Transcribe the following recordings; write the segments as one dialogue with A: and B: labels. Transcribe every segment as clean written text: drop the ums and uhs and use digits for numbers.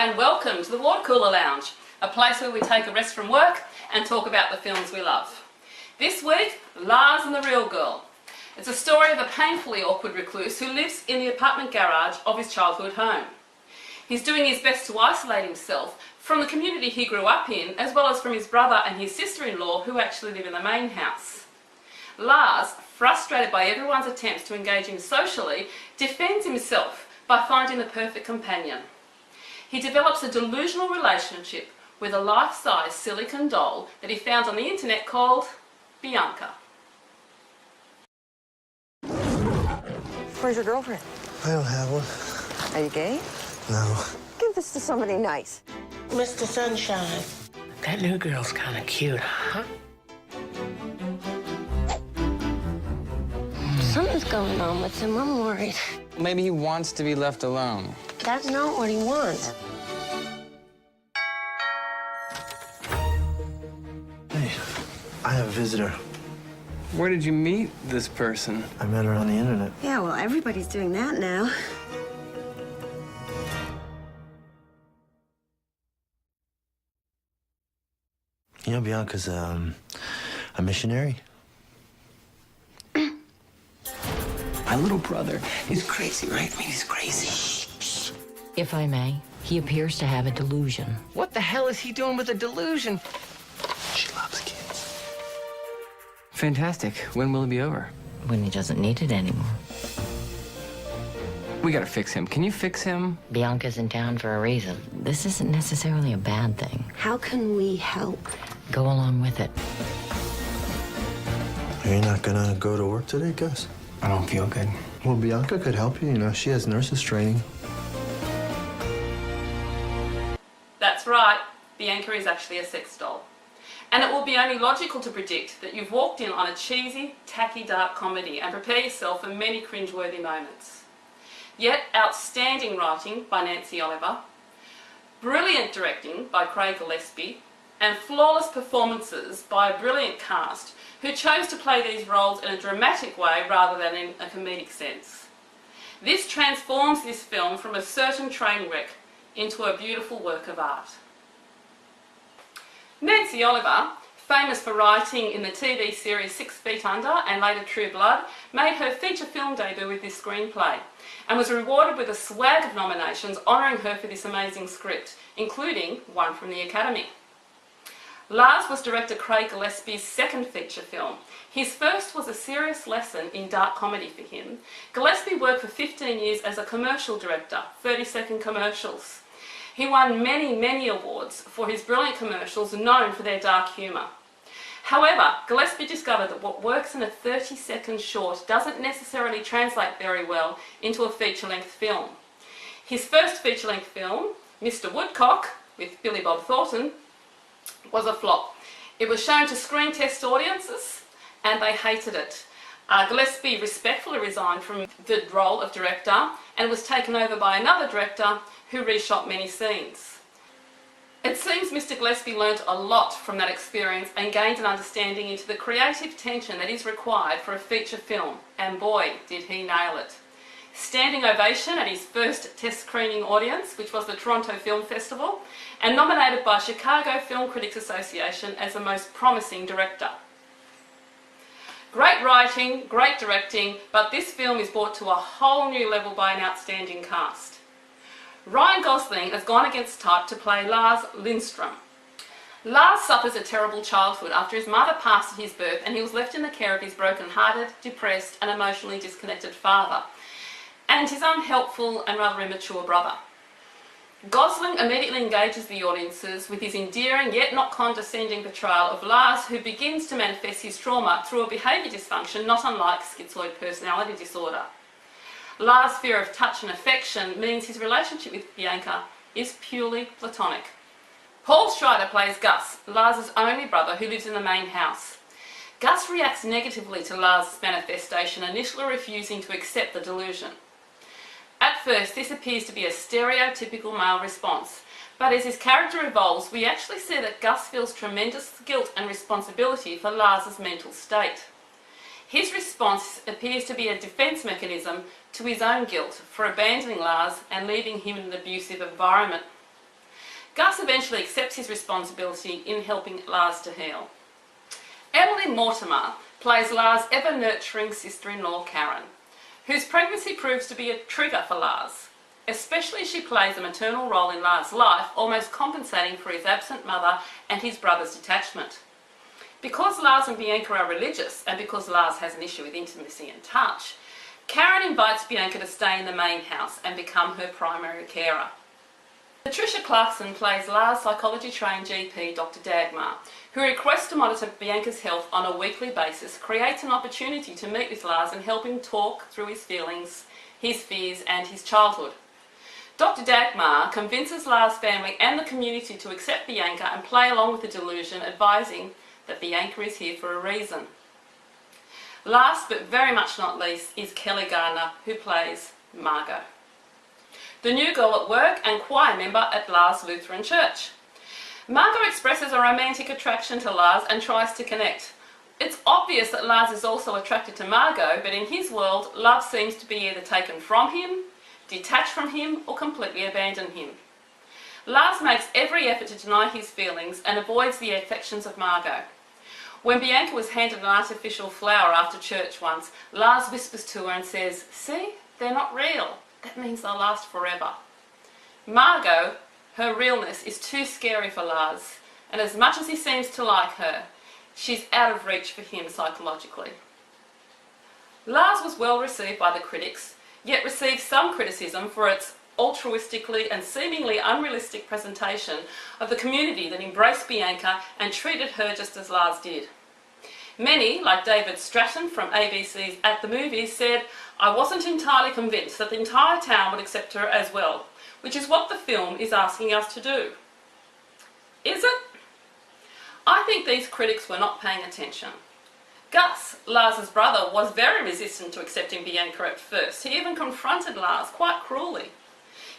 A: and welcome to the Water Cooler Lounge, a place where we take a rest from work and talk about the films we love. This week, Lars and the Real Girl. It's a story of a painfully awkward recluse who lives in the apartment garage of his childhood home. He's doing his best to isolate himself from the community he grew up in, as well as from his brother and his sister-in-law who actually live in the main house. Lars, frustrated by everyone's attempts to engage him socially, defends himself by finding the perfect companion. He develops a delusional relationship with a life-size silicone doll that he found on the internet called Bianca.
B: Where's your girlfriend?
C: I don't have one.
B: Are you gay?
C: No.
B: Give this to somebody nice.
D: Mr. Sunshine. That new girl's kind of cute, huh? Something's going on with him. I'm worried.
E: Maybe he wants to be left alone.
D: That's not what he wants.
C: Hey, I have a visitor.
E: Where did you meet this person?
C: I met her on the internet.
B: Yeah, well, everybody's doing that now.
C: You know, Bianca's a missionary.
D: My little brother is crazy, right? I mean, he's crazy.
F: If I may, he appears to have a delusion.
E: What the hell is he doing with a delusion?
C: She loves kids.
E: Fantastic. When will it be over?
F: When he doesn't need it anymore.
E: We gotta fix him. Can you fix him?
F: Bianca's in town for a reason. This isn't necessarily a bad thing.
B: How can we help?
F: Go along with it.
C: Are you not gonna go to work today, Gus?
E: I don't feel good.
C: Well, Bianca could help you. You know, she has nurses training.
A: That's right, Bianca is actually a sex doll. And it will be only logical to predict that you've walked in on a cheesy, tacky, dark comedy and prepare yourself for many cringeworthy moments. Yet, outstanding writing by Nancy Oliver, brilliant directing by Craig Gillespie, and flawless performances by a brilliant cast who chose to play these roles in a dramatic way rather than in a comedic sense. This transforms this film from a certain train wreck into a beautiful work of art. Nancy Oliver, famous for writing in the TV series 6 Feet Under and later True Blood, made her feature film debut with this screenplay and was rewarded with a swag of nominations honouring her for this amazing script, including one from the Academy. Lars was director Craig Gillespie's second feature film. His first was a serious lesson in dark comedy for him. Gillespie worked for 15 years as a commercial director, 30-second commercials. He won many awards for his brilliant commercials known for their dark humour. However, Gillespie discovered that what works in a 30-second short doesn't necessarily translate very well into a feature-length film. His first feature-length film, Mr. Woodcock, with Billy Bob Thornton, was a flop. It was shown to screen test audiences and they hated it. Gillespie respectfully resigned from the role of director and was taken over by another director who reshot many scenes. It seems Mr. Gillespie learnt a lot from that experience and gained an understanding into the creative tension that is required for a feature film, and boy did he nail it. Standing ovation at his first test screening audience, which was the Toronto Film Festival, and nominated by Chicago Film Critics Association as the most promising director. Great writing, great directing, but this film is brought to a whole new level by an outstanding cast. Ryan Gosling has gone against type to play Lars Lindstrom. Lars suffers a terrible childhood after his mother passed at his birth and he was left in the care of his broken-hearted, depressed and emotionally disconnected father, and his unhelpful and rather immature brother. Gosling immediately engages the audiences with his endearing yet not condescending portrayal of Lars, who begins to manifest his trauma through a behaviour dysfunction not unlike schizoid personality disorder. Lars' fear of touch and affection means his relationship with Bianca is purely platonic. Paul Schrader plays Gus, Lars' only brother who lives in the main house. Gus reacts negatively to Lars' manifestation, initially refusing to accept the delusion. At first, this appears to be a stereotypical male response, but as his character evolves, we actually see that Gus feels tremendous guilt and responsibility for Lars' mental state. His response appears to be a defence mechanism to his own guilt for abandoning Lars and leaving him in an abusive environment. Gus eventually accepts his responsibility in helping Lars to heal. Emily Mortimer plays Lars' ever-nurturing sister-in-law Karen, whose pregnancy proves to be a trigger for Lars. Especially as she plays a maternal role in Lars' life, almost compensating for his absent mother and his brother's detachment. Because Lars and Bianca are religious, and because Lars has an issue with intimacy and touch, Karen invites Bianca to stay in the main house and become her primary carer. Patricia Clarkson plays Lars' psychology-trained GP, Dr. Dagmar, who requests to monitor Bianca's health on a weekly basis, creates an opportunity to meet with Lars and help him talk through his feelings, his fears and his childhood. Dr. Dagmar convinces Lars' family and the community to accept Bianca and play along with the delusion, advising that Bianca is here for a reason. Last but very much not least is Kelly Gardner, who plays Margot, the new girl at work and choir member at Lars Lutheran Church. Margot expresses a romantic attraction to Lars and tries to connect. It's obvious that Lars is also attracted to Margot, but in his world, love seems to be either taken from him, detached from him, or completely abandon him. Lars makes every effort to deny his feelings and avoids the affections of Margot. When Bianca was handed an artificial flower after church once, Lars whispers to her and says, "See, they're not real. That means they'll last forever." Margot, her realness, is too scary for Lars, and as much as he seems to like her, she's out of reach for him psychologically. Lars was well received by the critics, yet received some criticism for its altruistically and seemingly unrealistic presentation of the community that embraced Bianca and treated her just as Lars did. Many, like David Stratton from ABC's At the Movies, said, "I wasn't entirely convinced that the entire town would accept her as well," which is what the film is asking us to do. Is it? I think these critics were not paying attention. Gus, Lars' brother, was very resistant to accepting Bianca at first. He even confronted Lars quite cruelly.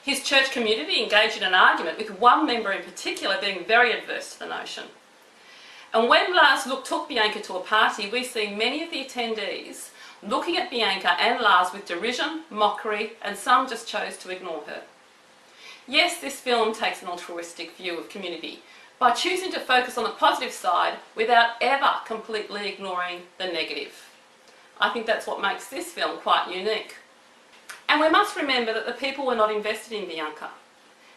A: His church community engaged in an argument, with one member in particular being very adverse to the notion. And when Lars took Bianca to a party, we see many of the attendees looking at Bianca and Lars with derision, mockery, and some just chose to ignore her. Yes, this film takes an altruistic view of community by choosing to focus on the positive side without ever completely ignoring the negative. I think that's what makes this film quite unique. And we must remember that the people were not invested in Bianca.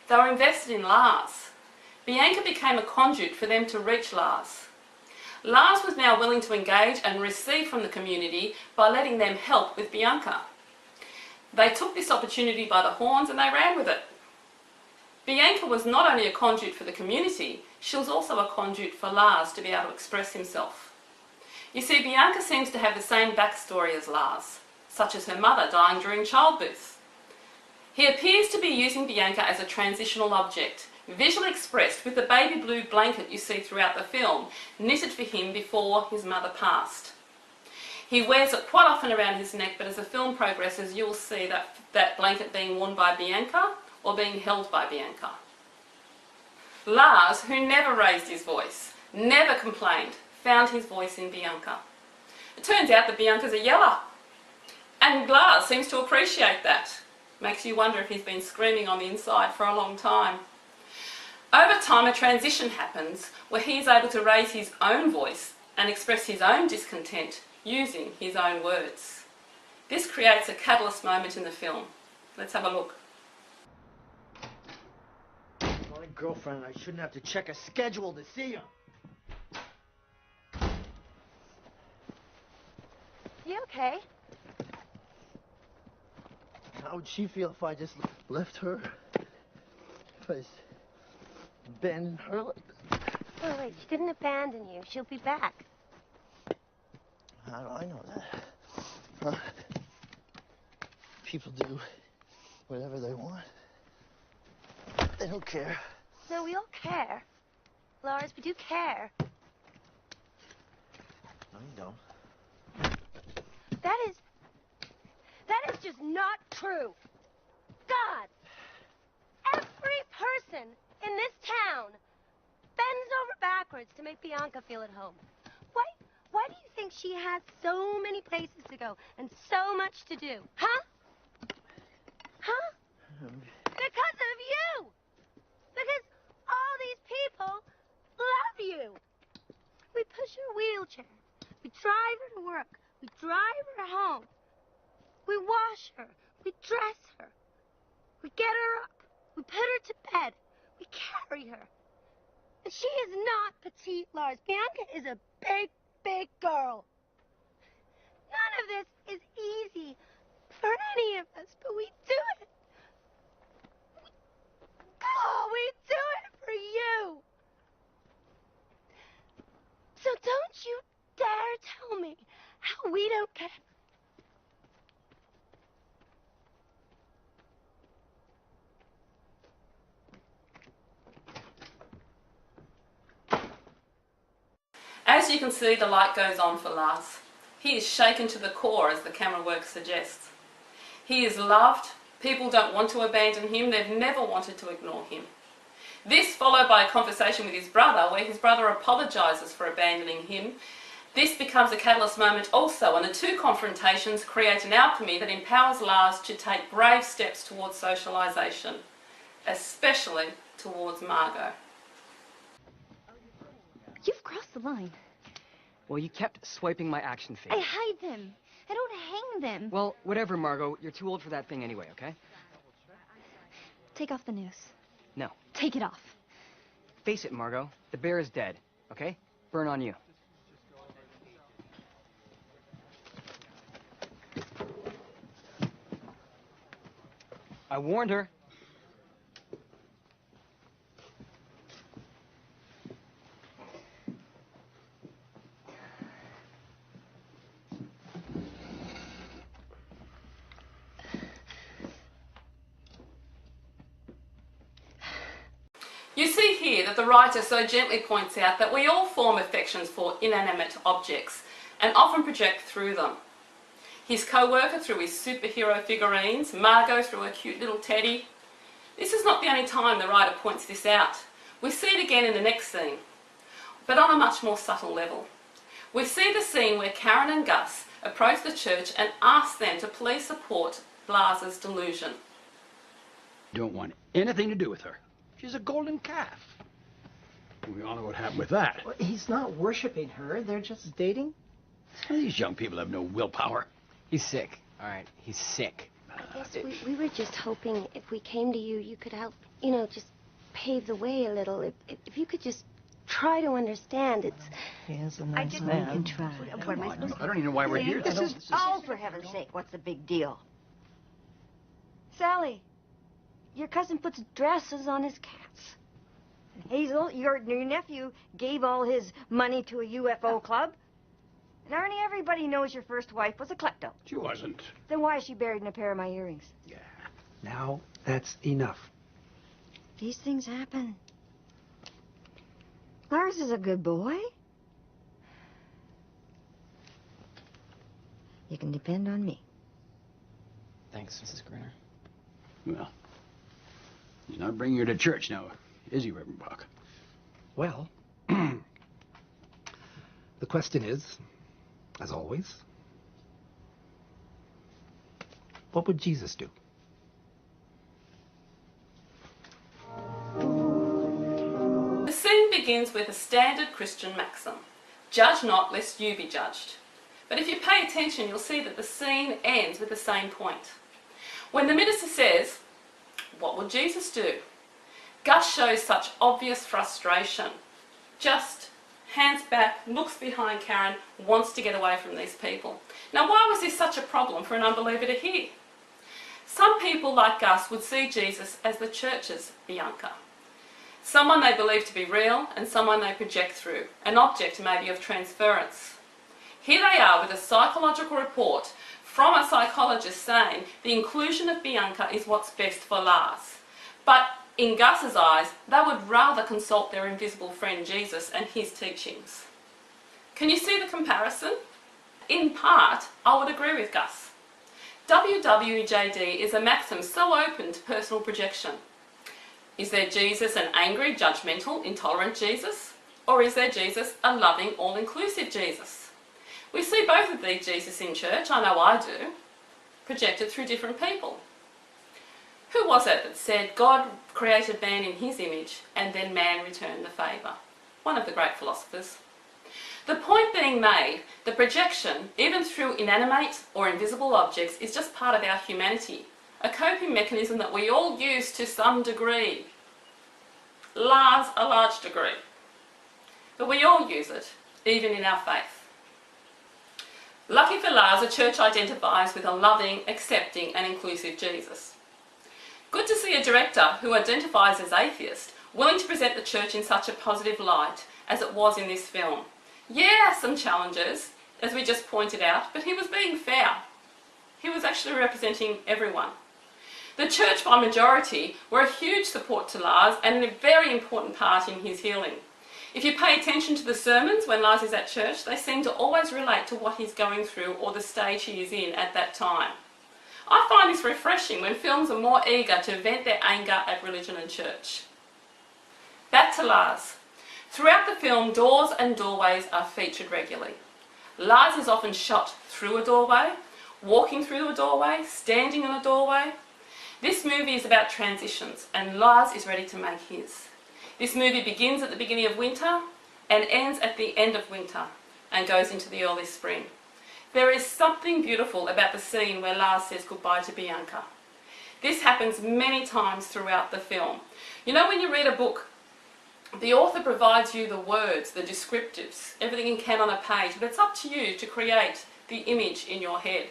A: They were invested in Lars. Bianca became a conduit for them to reach Lars. Lars was now willing to engage and receive from the community by letting them help with Bianca. They took this opportunity by the horns and they ran with it. Bianca was not only a conduit for the community, she was also a conduit for Lars to be able to express himself. You see, Bianca seems to have the same backstory as Lars, such as her mother dying during childbirth. He appears to be using Bianca as a transitional object, visually expressed with the baby blue blanket you see throughout the film, knitted for him before his mother passed. He wears it quite often around his neck, but as the film progresses, you'll see that blanket being worn by Bianca or being held by Bianca. Lars, who never raised his voice, never complained, found his voice in Bianca. It turns out that Bianca's a yeller, and Lars seems to appreciate that. Makes you wonder if he's been screaming on the inside for a long time. Over time, a transition happens where he is able to raise his own voice and express his own discontent using his own words. This creates a catalyst moment in the film. Let's have a look.
G: My girlfriend and I shouldn't have to check a schedule to see her.
B: You okay?
C: How would she feel if I just left her? If I just abandoned her like this?
B: Wait, she didn't abandon you. She'll be back.
C: How do I know that? Huh? People do whatever they want. They don't care.
B: No, we all care. Lars, we do care.
C: No, you don't.
B: That is just not true. God! Every person in this town bends over backwards to make Bianca feel at home. Why do you think she has so many places to go and so much to do? Huh? Huh? Because of you! Because We drive her home. We wash her. We dress her. We get her up. We put her to bed. We carry her. And she is not petite, Lars. Bianca is a big, big girl. None of this is easy for any of us, but we do it. We do it for you. So don't you dare tell me how we don't care.
A: As you can see, the light goes on for Lars. He is shaken to the core, as the camera work suggests. He is loved. People don't want to abandon him. They've never wanted to ignore him. This followed by a conversation with his brother, where his brother apologises for abandoning him. This becomes a catalyst moment also, and the two confrontations create an alchemy that empowers Lars to take brave steps towards socialisation, especially towards Margot.
H: You've crossed the line.
I: Well, you kept swiping my action
H: I
I: figure.
H: hide them. I don't hang them.
I: Well, whatever, Margot. You're too old for that thing anyway, okay?
H: Take off the noose.
I: No.
H: Take it off.
I: Face it, Margot. The bear is dead, okay? Burn on you. I warned her.
A: You see here that the writer so gently points out that we all form affections for inanimate objects and often project through them. His co-worker through his superhero figurines, Margot through a cute little teddy. This is not the only time the writer points this out. We see it again in the next scene, but on a much more subtle level. We see the scene where Karen and Gus approach the church and ask them to please support Lars's delusion.
J: Don't want anything to do with her. She's a golden calf. We all know what happened with that.
G: Well, he's not worshiping her. They're just dating.
J: These young people have no willpower.
I: He's sick, all right? He's sick.
B: I guess we were just hoping if we came to you, you could help, just pave the way a little. If you could just try to understand. It's...
G: He is a
K: I
G: nice
K: just
G: man.
K: can try. What am I supposed to
J: I don't even know why we're here.
K: This is... Oh, for heaven's sake, what's the big deal?
B: Sally, your cousin puts dresses on his cats.
K: Hazel, your nephew gave all his money to a UFO club. And Arnie, everybody knows your first wife was a klepto.
J: She wasn't.
K: Then why is she buried in a pair of my earrings?
J: Yeah.
L: Now, that's enough.
K: These things happen. Lars is a good boy. You can depend on me.
I: Thanks, Mrs. Greener.
J: Well, he's not bringing her to church now, is he, Reverend Bach?
L: Well, the question is, as always, what would Jesus do?
A: The scene begins with a standard Christian maxim: judge not lest you be judged. But if you pay attention, you'll see that the scene ends with the same point. When the minister says, "What would Jesus do?" Gus shows such obvious frustration. Just hands back, looks behind Karen, wants to get away from these people. Now, why was this such a problem for an unbeliever to hear? Some people, like Gus, would see Jesus as the church's Bianca. Someone they believe to be real and someone they project through, an object maybe of transference. Here they are with a psychological report from a psychologist saying the inclusion of Bianca is what's best for Lars. But in Gus's eyes, they would rather consult their invisible friend Jesus and his teachings. Can you see the comparison? In part, I would agree with Gus. WWJD is a maxim so open to personal projection. Is there Jesus an angry, judgmental, intolerant Jesus? Or is there Jesus a loving, all-inclusive Jesus? We see both of these Jesus in church, I know I do, projected through different people. Who was it that said God created man in his image and then man returned the favour? One of the great philosophers. The point being made, the projection, even through inanimate or invisible objects, is just part of our humanity, a coping mechanism that we all use to some degree. Lars, a large degree. But we all use it, even in our faith. Lucky for Lars, the church identifies with a loving, accepting and inclusive Jesus. Good to see a director who identifies as atheist willing to present the church in such a positive light as it was in this film. Yeah, some challenges, as we just pointed out, but he was being fair. He was actually representing everyone. The church, by majority, were a huge support to Lars and a very important part in his healing. If you pay attention to the sermons when Lars is at church, they seem to always relate to what he's going through or the stage he is in at that time. I find this refreshing when films are more eager to vent their anger at religion and church. Back to Lars. Throughout the film, doors and doorways are featured regularly. Lars is often shot through a doorway, walking through a doorway, standing in a doorway. This movie is about transitions, and Lars is ready to make his. This movie begins at the beginning of winter and ends at the end of winter and goes into the early spring. There is something beautiful about the scene where Lars says goodbye to Bianca. This happens many times throughout the film. You know, when you read a book, the author provides you the words, the descriptives, everything you can on a page, but it's up to you to create the image in your head.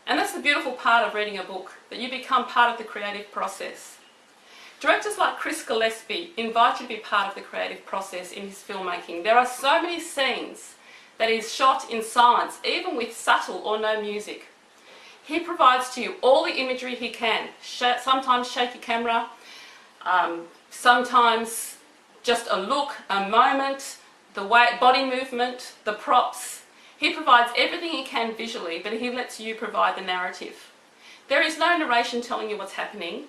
A: And that's the beautiful part of reading a book, that you become part of the creative process. Directors like Chris Gillespie invite you to be part of the creative process in his filmmaking. There are so many scenes that is shot in silence, even with subtle or no music. He provides to you all the imagery he can, sometimes shaky camera, sometimes just a look, a moment, the way, body movement, the props. He provides everything he can visually, but he lets you provide the narrative. There is no narration telling you what's happening.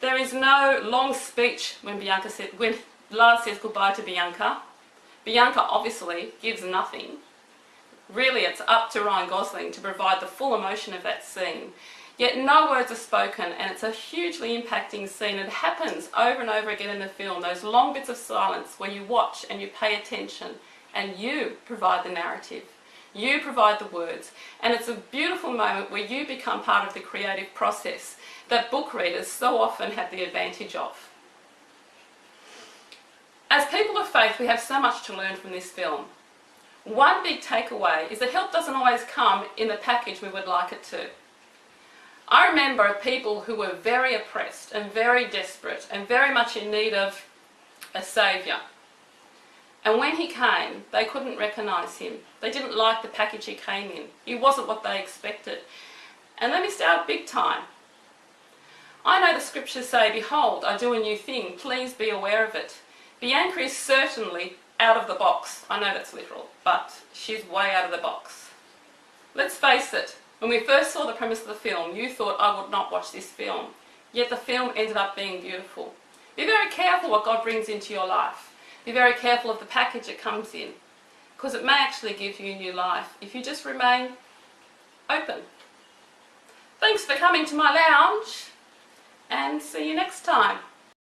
A: There is no long speech when Lars says goodbye to Bianca. Bianca obviously gives nothing. Really, it's up to Ryan Gosling to provide the full emotion of that scene. Yet no words are spoken, and it's a hugely impacting scene. It happens over and over again in the film, those long bits of silence where you watch and you pay attention and you provide the narrative. You provide the words, and it's a beautiful moment where you become part of the creative process that book readers so often have the advantage of. As people of faith, we have so much to learn from this film. One big takeaway is that help doesn't always come in the package we would like it to. I remember people who were very oppressed and very desperate and very much in need of a saviour. And when he came, they couldn't recognise him. They didn't like the package he came in. He wasn't what they expected. And let me start big time. I know the scriptures say, "Behold, I do a new thing. Please be aware of it." Bianca is certainly out of the box. I know that's literal, but she's way out of the box. Let's face it, when we first saw the premise of the film, you thought I would not watch this film. Yet the film ended up being beautiful. Be very careful what God brings into your life. Be very careful of the package it comes in, because it may actually give you new life if you just remain open. Thanks for coming to my lounge, and see you next time.